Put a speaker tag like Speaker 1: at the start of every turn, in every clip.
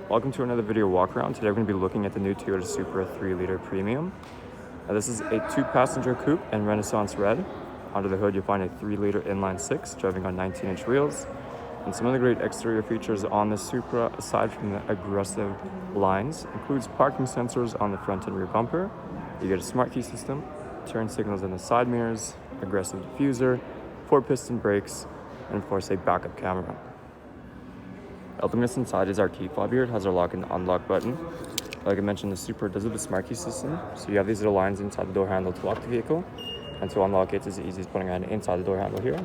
Speaker 1: Welcome to another video walk around. Today we're going to be looking at the new Toyota Supra 3.0 Premium. This is a 2-passenger coupe in Renaissance Red. Under the hood you'll find a 3-liter inline 6 driving on 19-inch wheels. And some of the great exterior features on the Supra, aside from the aggressive lines, includes parking sensors on the front and rear bumper. You get a smart key system, turn signals in the side mirrors, aggressive diffuser, 4-piston brakes, and of course a backup camera. Helping us inside is our key fob here. It has our lock and unlock button. Like I mentioned, the Supra does have a smart key system, so you have these little lines inside the door handle to lock the vehicle, and to unlock it is as easy as putting it inside the door handle here.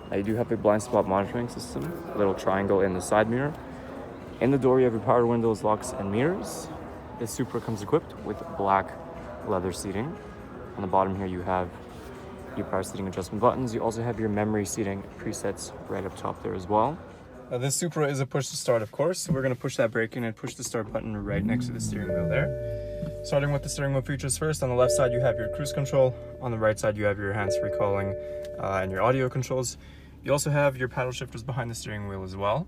Speaker 1: Now you do have a blind spot monitoring system, a little triangle in the side mirror. In the door you have your power windows, locks, and mirrors. This Supra comes equipped with black leather seating. On the bottom here you have your power seating adjustment buttons. You also have your memory seating presets right up top there as well. This Supra is a push to start, of course, so we're going to push that brake in and push the start button right next to the steering wheel there. Starting with the steering wheel features first, on the left side you have your cruise control, on the right side you have your hands-free calling and your audio controls. You also have your paddle shifters behind the steering wheel as well.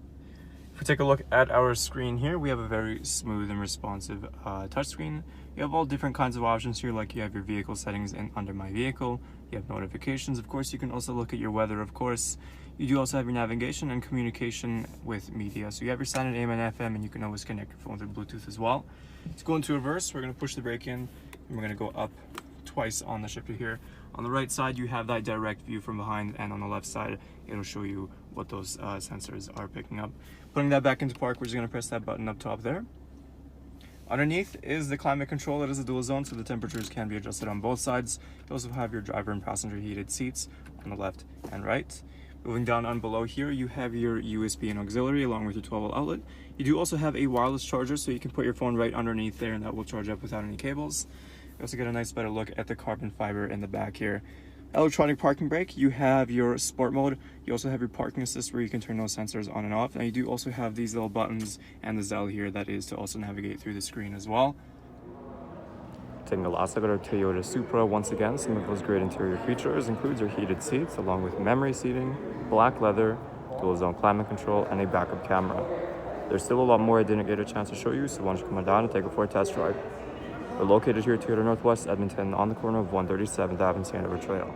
Speaker 1: If we take a look at our screen here, we have a very smooth and responsive touchscreen. You have all different kinds of options here, like you have your vehicle settings and under my vehicle. You have notifications, of course. You can also look at your weather, of course. You do also have your navigation and communication with media. So you have your standard AM and FM, and you can always connect your phone to Bluetooth as well. To go into reverse, we're going to push the brake in, and we're going to go up twice on the shifter here. On the right side, you have that direct view from behind, and on the left side, it'll show you what those sensors are picking up. Putting that back into park, we're just going to press that button up top there. Underneath is the climate control. It is a dual zone, so the temperatures can be adjusted on both sides. You also have your driver and passenger heated seats on the left and right. Moving down on below here, you have your USB and auxiliary along with your 12-volt outlet. You do also have a wireless charger, so you can put your phone right underneath there and that will charge up without any cables. You also get a nice better look at the carbon fiber in the back here. Electronic parking brake, you have your sport mode. You also have your parking assist where you can turn those sensors on and off. Now you do also have these little buttons and the Zell here that is to also navigate through the screen as well. Taking a last look at our Toyota Supra, once again, some of those great interior features includes your heated seats along with memory seating, black leather, dual zone climate control, and a backup camera. There's still a lot more I didn't get a chance to show you, so why don't you come on down and take it for a test drive. We're located here at Toyota Northwest Edmonton on the corner of 137th Ave and St. Edward Trail.